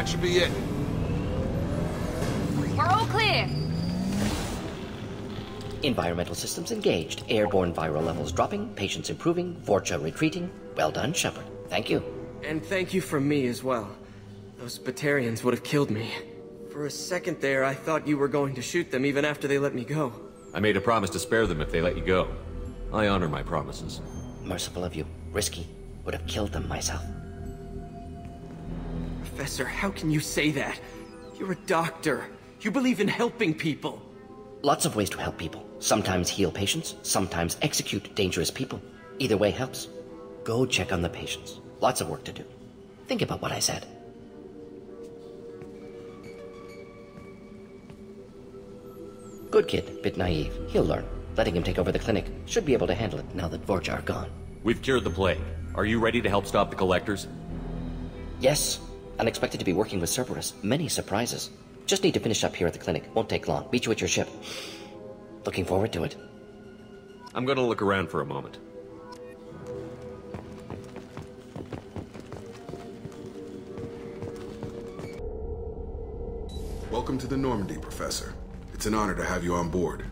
That should be it. We're all clear. Environmental systems engaged. Airborne viral levels dropping. Patients improving. Vorcha retreating. Well done, Shepard. Thank you. And thank you from me as well. Those Batarians would have killed me. For a second there, I thought you were going to shoot them even after they let me go. I made a promise to spare them if they let you go. I honor my promises. Merciful of you. Risky. Would have killed them myself. Professor, how can you say that? You're a doctor. You believe in helping people. Lots of ways to help people. Sometimes heal patients, sometimes execute dangerous people. Either way helps. Go check on the patients. Lots of work to do. Think about what I said. Good kid, bit naive. He'll learn. Letting him take over the clinic. Should be able to handle it now that Vorcha are gone. We've cured the plague. Are you ready to help stop the Collectors? Yes. Unexpected to be working with Cerberus. Many surprises. Just need to finish up here at the clinic. Won't take long. Meet you at your ship. Looking forward to it. I'm gonna look around for a moment. Welcome to the Normandy, Professor. It's an honor to have you on board.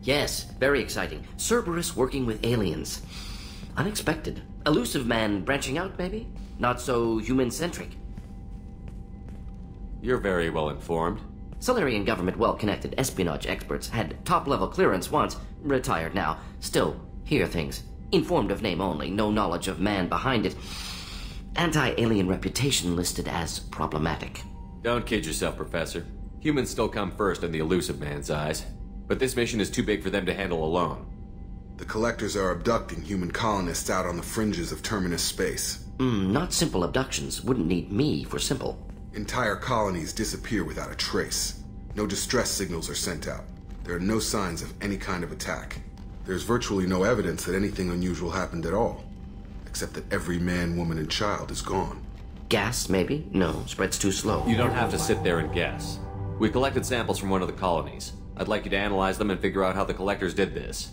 Yes, very exciting. Cerberus working with aliens. Unexpected. Elusive man branching out, maybe? Not so human-centric. You're very well informed. Solarian government well-connected espionage experts had top-level clearance once, retired now. Still, hear things. Informed of name only, no knowledge of man behind it. Anti-alien reputation listed as problematic. Don't kid yourself, Professor. Humans still come first in the elusive man's eyes. But this mission is too big for them to handle alone. The Collectors are abducting human colonists out on the fringes of Terminus space. Not simple abductions. Wouldn't need me for simple. Entire colonies disappear without a trace. No distress signals are sent out. There are no signs of any kind of attack. There's virtually no evidence that anything unusual happened at all. Except that every man, woman, and child is gone. Gas, maybe? No, spreads too slow. You don't have to sit there and guess. We collected samples from one of the colonies. I'd like you to analyze them and figure out how the Collectors did this.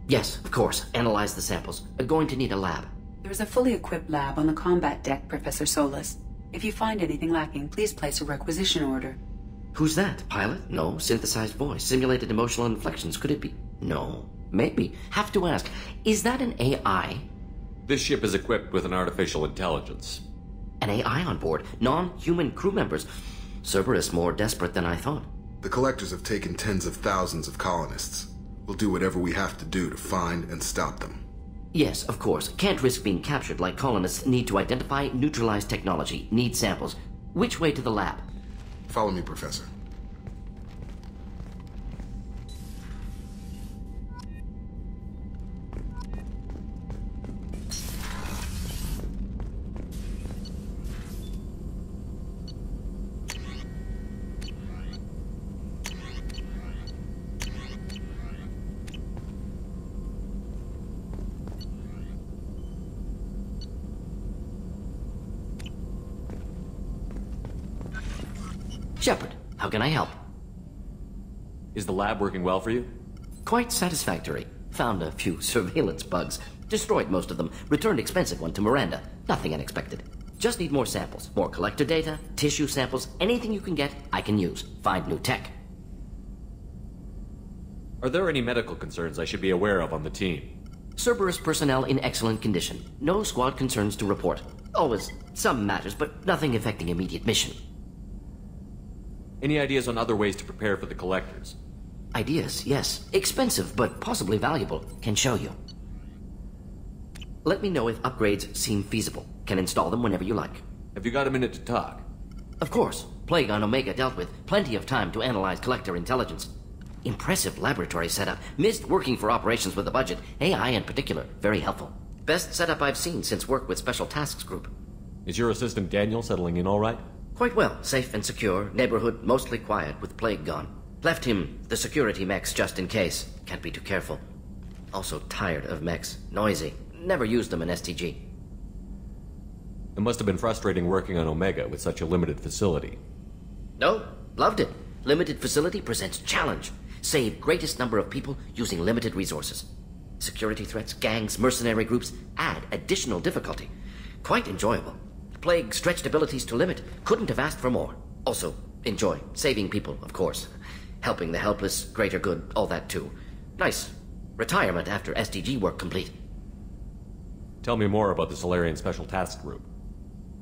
Yes, of course. Analyze the samples. Going to need a lab. There's a fully equipped lab on the combat deck, Professor Solis. If you find anything lacking, please place a requisition order. Who's that? Pilot? No. Synthesized voice. Simulated emotional inflections. Could it be? No. Maybe. Have to ask. Is that an AI? This ship is equipped with an artificial intelligence. An AI on board? Non-human crew members? Cerberus more desperate than I thought. The Collectors have taken tens of thousands of colonists. We'll do whatever we have to do to find and stop them. Yes, of course. Can't risk being captured like colonists need to identify, neutralize technology, need samples. Which way to the lab? Follow me, Professor. Shepard, how can I help? Is the lab working well for you? Quite satisfactory. Found a few surveillance bugs. Destroyed most of them. Returned expensive one to Miranda. Nothing unexpected. Just need more samples. More collector data, tissue samples, anything you can get, I can use. Find new tech. Are there any medical concerns I should be aware of on the team? Cerberus personnel in excellent condition. No squad concerns to report. Always some matters, but nothing affecting immediate mission. Any ideas on other ways to prepare for the Collectors? Ideas, yes. Expensive, but possibly valuable. Can show you. Let me know if upgrades seem feasible. Can install them whenever you like. Have you got a minute to talk? Of course. Plague on Omega dealt with. Plenty of time to analyze Collector intelligence. Impressive laboratory setup. Missed working for operations with a budget. AI in particular. Very helpful. Best setup I've seen since work with Special Tasks Group. Is your assistant Daniel settling in all right? Quite well. Safe and secure. Neighborhood mostly quiet with Plague gone. Left him the security mechs just in case. Can't be too careful. Also tired of mechs. Noisy. Never used them in STG. It must have been frustrating working on Omega with such a limited facility. No, loved it. Limited facility presents challenge. Save greatest number of people using limited resources. Security threats, gangs, mercenary groups add additional difficulty. Quite enjoyable. Plague stretched abilities to limit. Couldn't have asked for more. Also, enjoy. Saving people, of course. Helping the helpless, greater good, all that too. Nice. Retirement after SDG work complete. Tell me more about the Solarian Special Task Group.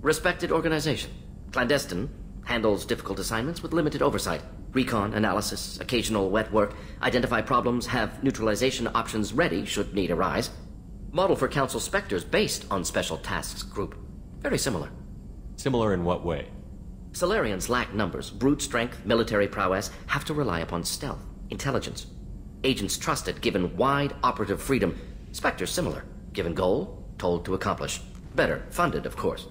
Respected organization. Clandestine. Handles difficult assignments with limited oversight. Recon, analysis, occasional wet work. Identify problems, have neutralization options ready should need arise. Model for Council Spectres based on Special Tasks Group. Very similar. Similar in what way? Solarians lack numbers, brute strength, military prowess, have to rely upon stealth, intelligence. Agents trusted, given wide operative freedom. Spectres similar, given goal, told to accomplish. Better, funded, of course.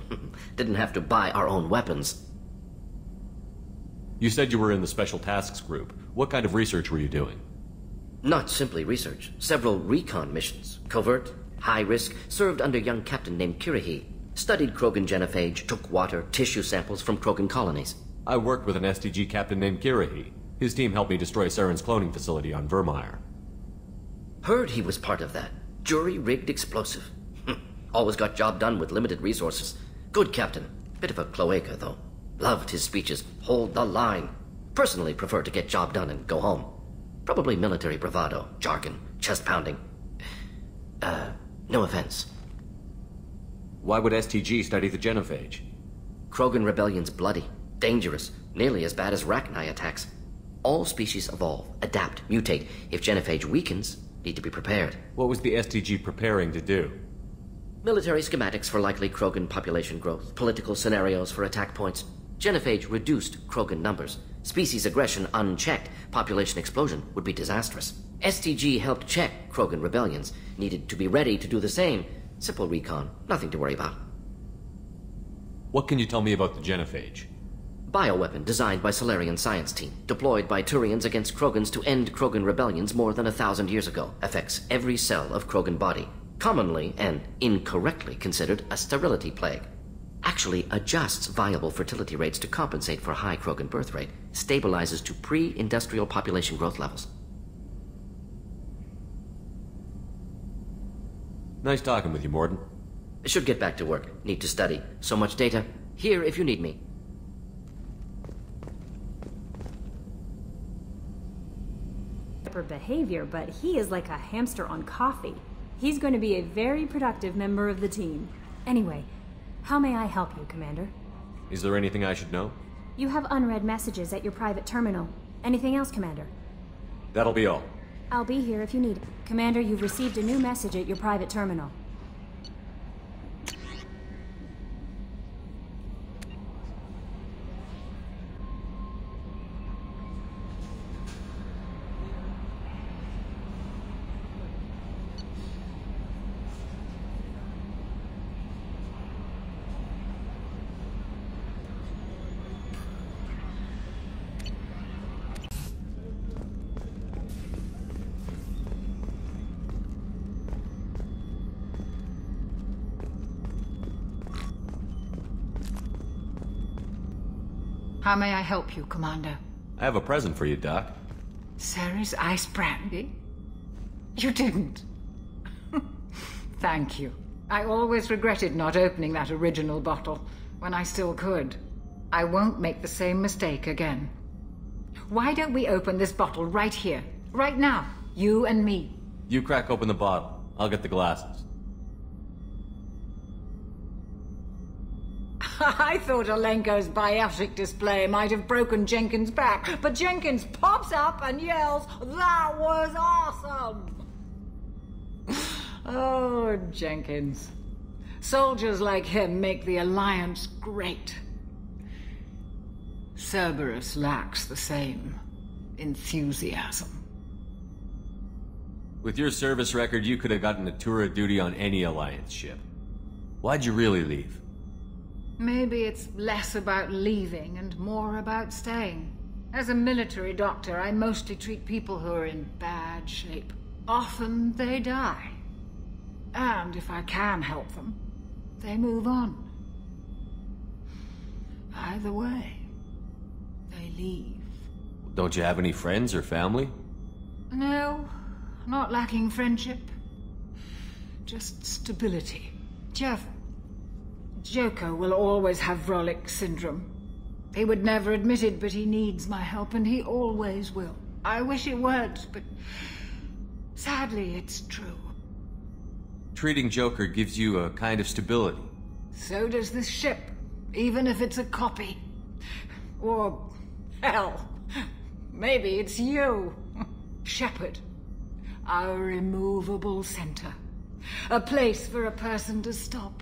Didn't have to buy our own weapons. You said you were in the Special Tasks Group. What kind of research were you doing? Not simply research. Several recon missions. Covert, high risk, served under a young captain named Kirihi. Studied Krogan genophage, took water, tissue samples from Krogan colonies. I worked with an SDG captain named Kirihi. His team helped me destroy Saren's cloning facility on Vermeer. Heard he was part of that. Jury-rigged explosive. Always got job done with limited resources. Good captain. Bit of a cloaca, though. Loved his speeches. Hold the line. Personally prefer to get job done and go home. Probably military bravado, jargon, chest pounding. No offense. Why would STG study the genophage? Krogan rebellion's bloody, dangerous, nearly as bad as Rachni attacks. All species evolve, adapt, mutate. If genophage weakens, need to be prepared. What was the STG preparing to do? Military schematics for likely Krogan population growth, political scenarios for attack points. Genophage reduced Krogan numbers. Species aggression unchecked, population explosion would be disastrous. STG helped check Krogan rebellions, needed to be ready to do the same. Simple recon, nothing to worry about. What can you tell me about the genophage? Bioweapon designed by Solarian science team, deployed by Turians against Krogans to end Krogan rebellions more than 1,000 years ago. Affects every cell of Krogan body. Commonly and incorrectly considered a sterility plague. Actually adjusts viable fertility rates to compensate for high Krogan birth rate. Stabilizes to pre-industrial population growth levels. Nice talking with you, Mordin. Should get back to work. Need to study. So much data. Here if you need me. Behavior, but he is like a hamster on coffee. He's going to be a very productive member of the team. Anyway, how may I help you, Commander? Is there anything I should know? You have unread messages at your private terminal. Anything else, Commander? That'll be all. I'll be here if you need it. Commander, you've received a new message at your private terminal. How may I help you, Commander? I have a present for you, Doc. Ceres ice brandy? You didn't. Thank you. I always regretted not opening that original bottle when I still could. I won't make the same mistake again. Why don't we open this bottle right here, right now, you and me? You crack open the bottle. I'll get the glasses. I thought Alenko's biotic display might have broken Jenkins' back, but Jenkins pops up and yells, "That was awesome!" Oh, Jenkins. Soldiers like him make the Alliance great. Cerberus lacks the same enthusiasm. With your service record, you could have gotten a tour of duty on any Alliance ship. Why'd you really leave? Maybe it's less about leaving and more about staying. As a military doctor, I mostly treat people who are in bad shape. Often they die. And if I can help them, they move on. Either way, they leave. Don't you have any friends or family? No, not lacking friendship. Just stability. Jeff, Joker will always have Vrolic syndrome. He would never admit it, but he needs my help, and he always will. I wish it weren't, but sadly, it's true. Treating Joker gives you a kind of stability. So does this ship, even if it's a copy. Or, hell, maybe it's you, Shepard. Our immovable center. A place for a person to stop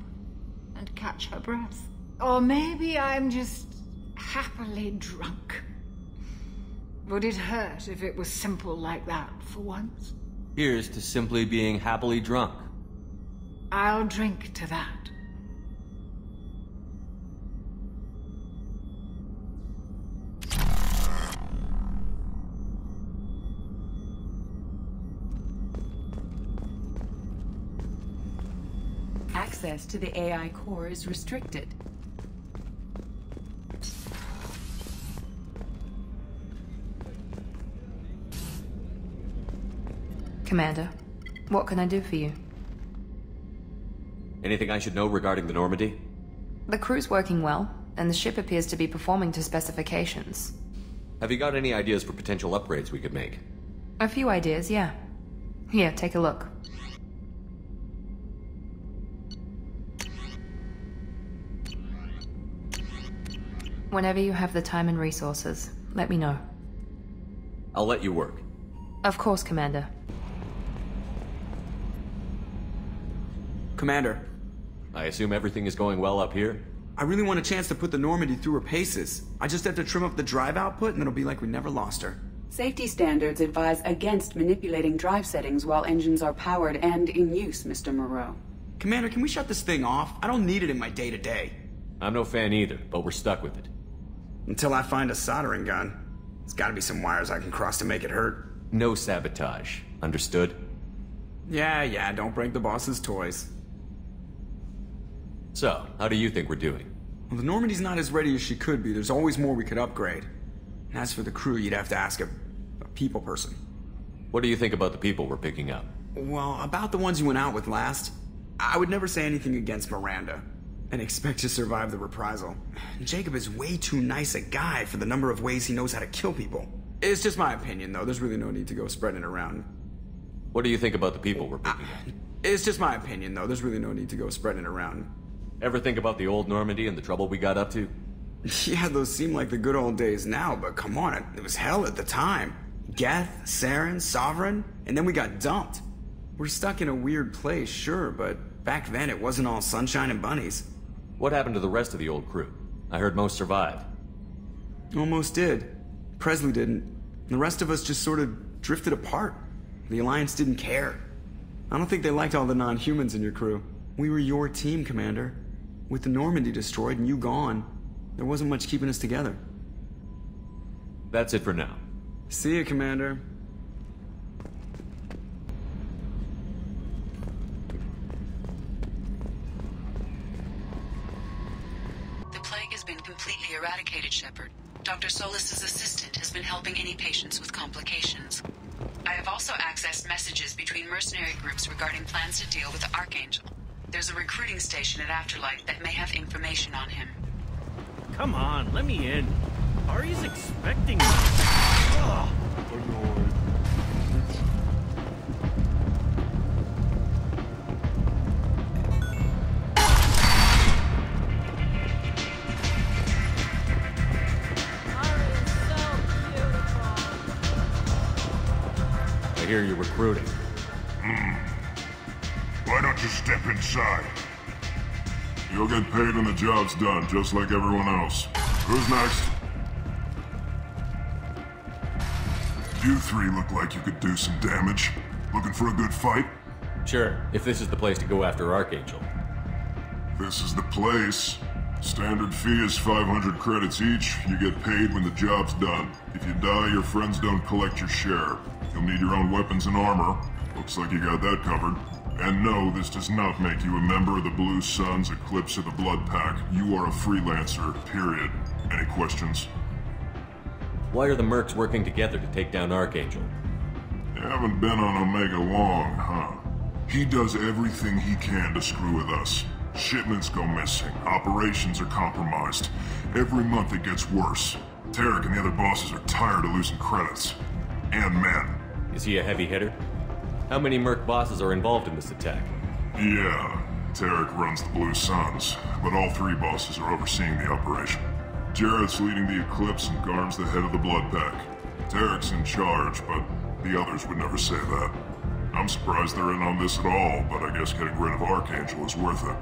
and catch her breath. Or maybe I'm just happily drunk. Would it hurt if it was simple like that for once? Here's to simply being happily drunk. I'll drink to that. Access to the AI core is restricted. Commander, what can I do for you? Anything I should know regarding the Normandy? The crew's working well, and the ship appears to be performing to specifications. Have you got any ideas for potential upgrades we could make? A few ideas, yeah. Here, take a look. Whenever you have the time and resources, let me know. I'll let you work. Of course, Commander. Commander, I assume everything is going well up here? I really want a chance to put the Normandy through her paces. I just have to trim up the drive output and it'll be like we never lost her. Safety standards advise against manipulating drive settings while engines are powered and in use, Mr. Moreau. Commander, can we shut this thing off? I don't need it in my day-to-day. I'm no fan either, but we're stuck with it. Until I find a soldering gun. There's gotta be some wires I can cross to make it hurt. No sabotage. Understood? Yeah, don't break the boss's toys. So, how do you think we're doing? Well, the Normandy's not as ready as she could be. There's always more we could upgrade. And as for the crew, you'd have to ask a people person. What do you think about the people we're picking up? Well, about the ones you went out with last, I would never say anything against Miranda. And expect to survive the reprisal. Jacob is way too nice a guy for the number of ways he knows how to kill people. It's just my opinion, though. There's really no need to go spreading it around. What do you think about the people we're picking up? It's just my opinion, though. There's really no need to go spreading it around. Ever think about the old Normandy and the trouble we got up to? Yeah, those seem like the good old days now, but come on, it was hell at the time. Geth, Saren, Sovereign, and then we got dumped. We're stuck in a weird place, sure, but back then it wasn't all sunshine and bunnies. What happened to the rest of the old crew? I heard most survived. Almost did. Presley didn't. The rest of us just sort of drifted apart. The Alliance didn't care. I don't think they liked all the non-humans in your crew. We were your team, Commander. With the Normandy destroyed and you gone, there wasn't much keeping us together. That's it for now. See you, Commander. The plague has been completely eradicated, Shepard. Dr. Solis's assistant has been helping any patients with complications. I have also accessed messages between mercenary groups regarding plans to deal with the Archangel. There's a recruiting station at Afterlight that may have information on him. Come on, let me in. Ari's expecting me. Ugh. I hear you're recruiting. Why don't you step inside? You'll get paid when the job's done, just like everyone else. Who's next? You three look like you could do some damage. Looking for a good fight? Sure, if this is the place to go after Archangel. This is the place. Standard fee is 500 credits each. You get paid when the job's done. If you die, your friends don't collect your share. You'll need your own weapons and armor. Looks like you got that covered. And no, this does not make you a member of the Blue Suns, Eclipse, or the Blood Pack. You are a freelancer, period. Any questions? Why are the Mercs working together to take down Archangel? You haven't been on Omega long, huh? He does everything he can to screw with us. Shipments go missing, operations are compromised. Every month it gets worse. Tarek and the other bosses are tired of losing credits. And men. Is he a heavy hitter? How many Merc bosses are involved in this attack? Yeah, Tarek runs the Blue Suns, but all 3 bosses are overseeing the operation. Jarrett's leading the Eclipse and Garm's the head of the Blood Pack. Tarek's in charge, but the others would never say that. I'm surprised they're in on this at all, but I guess getting rid of Archangel is worth it.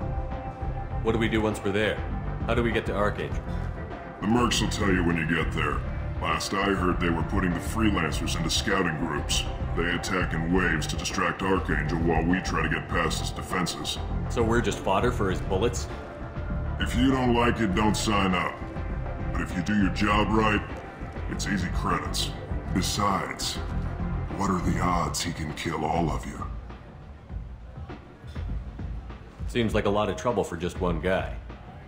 What do we do once we're there? How do we get to Archangel? The Mercs will tell you when you get there. Last I heard, they were putting the freelancers into scouting groups. They attack in waves to distract Archangel while we try to get past his defenses. So we're just fodder for his bullets? If you don't like it, don't sign up. But if you do your job right, it's easy credits. Besides, what are the odds he can kill all of you? Seems like a lot of trouble for just one guy.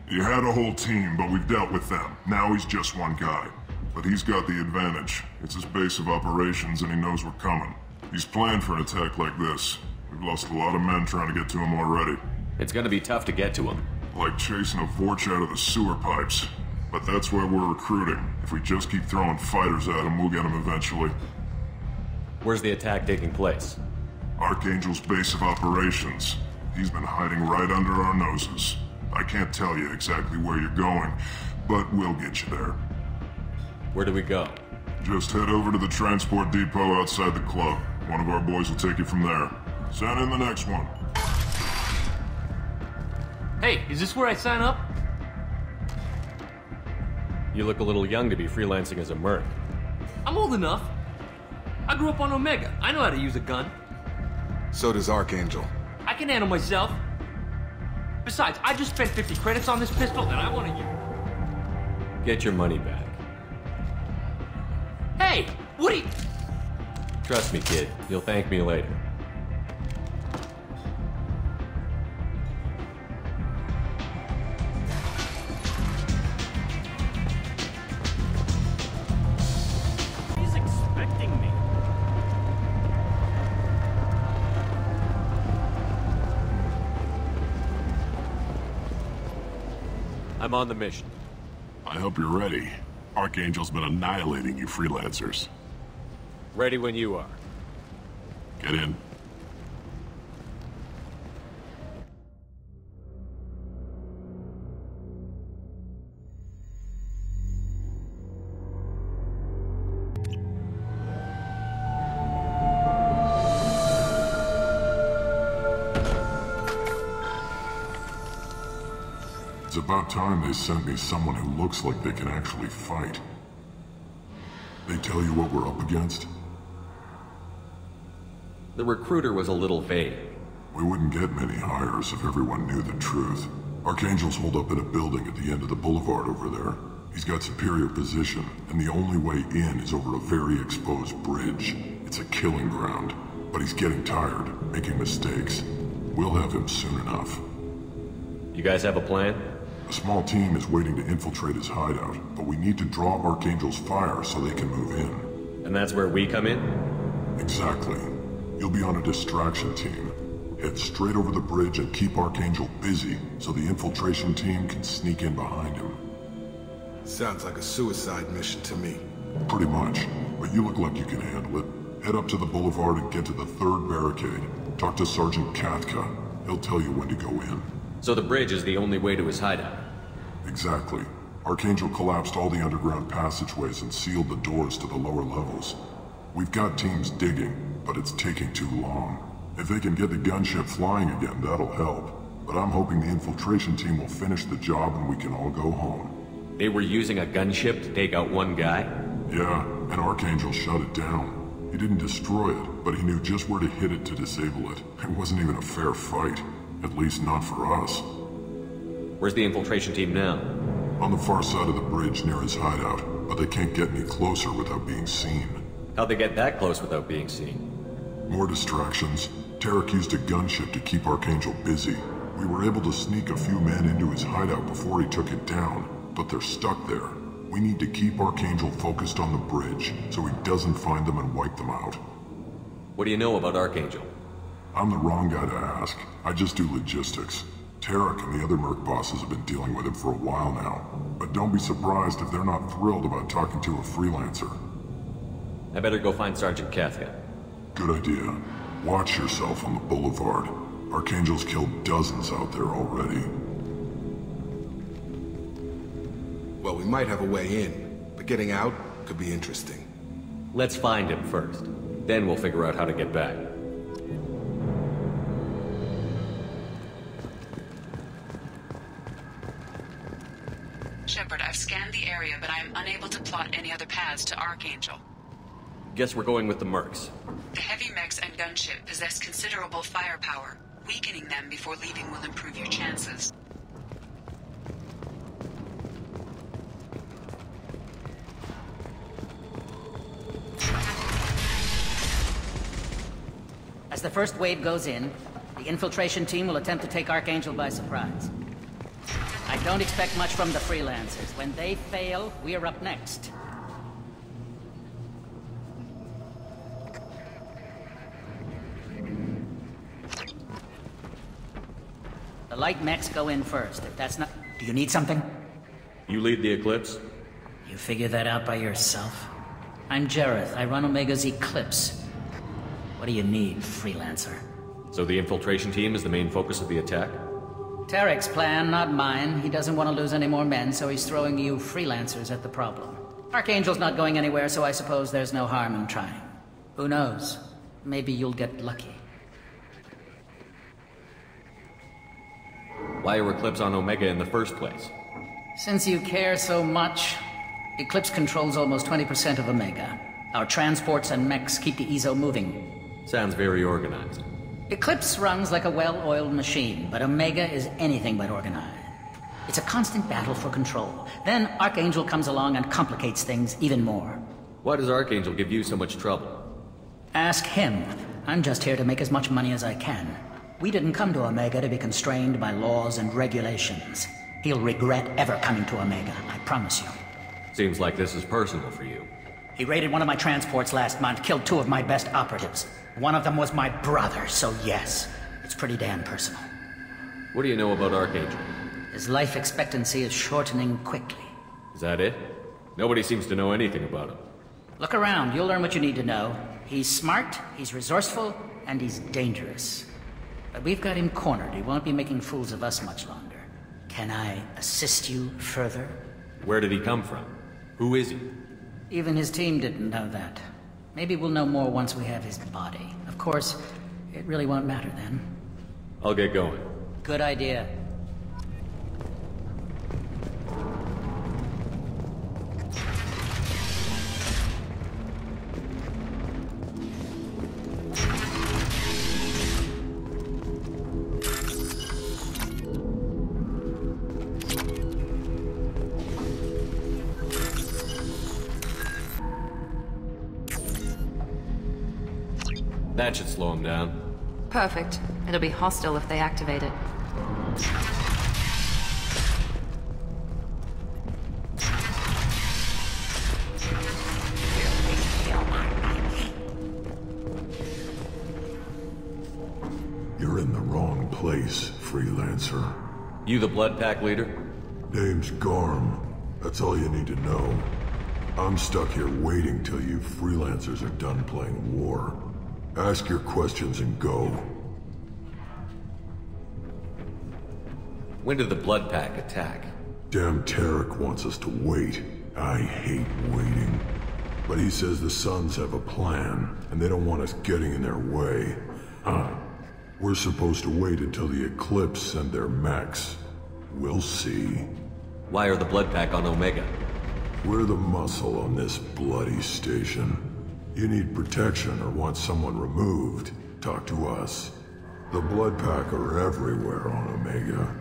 You had a whole team, but we've dealt with them. Now he's just one guy. But he's got the advantage. It's his base of operations and he knows we're coming. He's planned for an attack like this. We've lost a lot of men trying to get to him already. It's gonna be tough to get to him. Like chasing a Vorch out of the sewer pipes. But that's why we're recruiting. If we just keep throwing fighters at him, we'll get him eventually. Where's the attack taking place? Archangel's base of operations. He's been hiding right under our noses. I can't tell you exactly where you're going, but we'll get you there. Where do we go? Just head over to the transport depot outside the club. One of our boys will take you from there. Send in the next one. Hey, is this where I sign up? You look a little young to be freelancing as a Merc. I'm old enough. I grew up on Omega. I know how to use a gun. So does Archangel. I can handle myself. Besides, I just spent 50 credits on this pistol and I want to use. Get your money back. Hey, what are you... Trust me, kid. You'll thank me later. He's expecting me. I'm on the mission. I hope you're ready. Archangel's been annihilating you freelancers. Ready when you are. Get in. It's about time they sent me someone who looks like they can actually fight. They tell you what we're up against? The recruiter was a little vague. We wouldn't get many hires if everyone knew the truth. Archangel's holed up in a building at the end of the boulevard over there. He's got superior position, and the only way in is over a very exposed bridge. It's a killing ground, but he's getting tired, making mistakes. We'll have him soon enough. You guys have a plan? A small team is waiting to infiltrate his hideout, but we need to draw Archangel's fire so they can move in. And that's where we come in? Exactly. You'll be on a distraction team. Head straight over the bridge and keep Archangel busy so the infiltration team can sneak in behind him. Sounds like a suicide mission to me. Pretty much, but you look like you can handle it. Head up to the boulevard and get to the 3rd barricade. Talk to Sergeant Katka. He'll tell you when to go in. So the bridge is the only way to his hideout? Exactly. Archangel collapsed all the underground passageways and sealed the doors to the lower levels. We've got teams digging, but it's taking too long. If they can get the gunship flying again, that'll help. But I'm hoping the infiltration team will finish the job and we can all go home. They were using a gunship to take out one guy? Yeah, and Archangel shut it down. He didn't destroy it, but he knew just where to hit it to disable it. It wasn't even a fair fight. At least not for us. Where's the infiltration team now? On the far side of the bridge near his hideout, but they can't get any closer without being seen. How'd they get that close without being seen? More distractions. Tarek used a gunship to keep Archangel busy. We were able to sneak a few men into his hideout before he took it down, but they're stuck there. We need to keep Archangel focused on the bridge, so he doesn't find them and wipe them out. What do you know about Archangel? I'm the wrong guy to ask. I just do logistics. Tarek and the other Merc bosses have been dealing with him for a while now, but don't be surprised if they're not thrilled about talking to a freelancer. I better go find Sergeant Kafka. Good idea. Watch yourself on the boulevard. Archangel's killed dozens out there already. Well, we might have a way in, but getting out could be interesting. Let's find him first. Then we'll figure out how to get back. Shepard, I've scanned the area, but I am unable to plot any other paths to Archangel. Guess we're going with the Mercs. The heavy mechs and gunship possess considerable firepower. Weakening them before leaving will improve your chances. As the first wave goes in, the infiltration team will attempt to take Archangel by surprise. I don't expect much from the freelancers. When they fail, we're up next. The light mechs go in first. If that's not... Do you need something? You lead the Eclipse? You figure that out by yourself? I'm Jareth. I run Omega's Eclipse. What do you need, freelancer? So the infiltration team is the main focus of the attack? Tarek's plan, not mine. He doesn't want to lose any more men, so he's throwing you freelancers at the problem. Archangel's not going anywhere, so I suppose there's no harm in trying. Who knows? Maybe you'll get lucky. Why are Eclipse on Omega in the first place? Since you care so much, Eclipse controls almost 20% of Omega. Our transports and mechs keep the EZO moving. Sounds very organized. Eclipse runs like a well-oiled machine, but Omega is anything but organized. It's a constant battle for control. Then Archangel comes along and complicates things even more. Why does Archangel give you so much trouble? Ask him. I'm just here to make as much money as I can. We didn't come to Omega to be constrained by laws and regulations. He'll regret ever coming to Omega, I promise you. Seems like this is personal for you. He raided one of my transports last month, killed 2 of my best operatives. One of them was my brother, so yes, it's pretty damn personal. What do you know about Archangel? His life expectancy is shortening quickly. Is that it? Nobody seems to know anything about him. Look around, you'll learn what you need to know. He's smart, he's resourceful, and he's dangerous. But we've got him cornered. He won't be making fools of us much longer. Can I assist you further? Where did he come from? Who is he? Even his team didn't know that. Maybe we'll know more once we have his body. Of course, it really won't matter then. I'll get going. Good idea. That should slow him down. Perfect. It'll be hostile if they activate it. You're in the wrong place, freelancer. You the Blood Pack leader? Name's Garm. That's all you need to know. I'm stuck here waiting till you freelancers are done playing war. Ask your questions and go. When did the Blood Pack attack? Damn Tarek wants us to wait. I hate waiting. But he says the Suns have a plan, and they don't want us getting in their way. We're supposed to wait until the Eclipse send their mechs. We'll see. Why are the Blood Pack on Omega? We're the muscle on this bloody station. You need protection or want someone removed, talk to us. The Blood Pack are everywhere on Omega.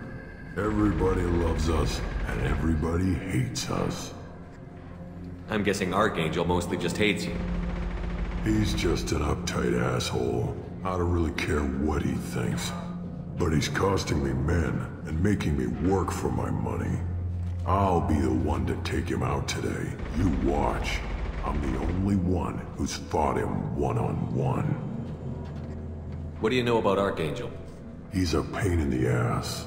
Everybody loves us, and everybody hates us. I'm guessing Archangel mostly just hates you. He's just an uptight asshole. I don't really care what he thinks. But he's costing me men and making me work for my money. I'll be the one to take him out today. You watch. I'm the only one who's fought him one-on-one. What do you know about Archangel? He's a pain in the ass.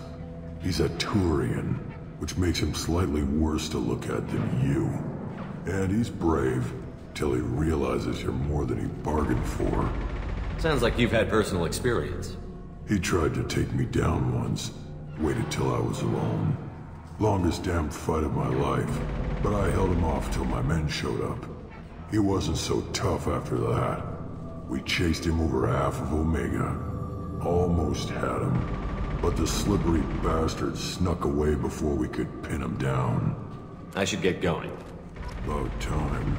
He's a Turian, which makes him slightly worse to look at than you. And he's brave, till he realizes you're more than he bargained for. Sounds like you've had personal experience. He tried to take me down once. Waited till I was alone. Longest damn fight of my life, but I held him off till my men showed up. He wasn't so tough after that. We chased him over half of Omega. Almost had him, but the slippery bastard snuck away before we could pin him down. I should get going. About time.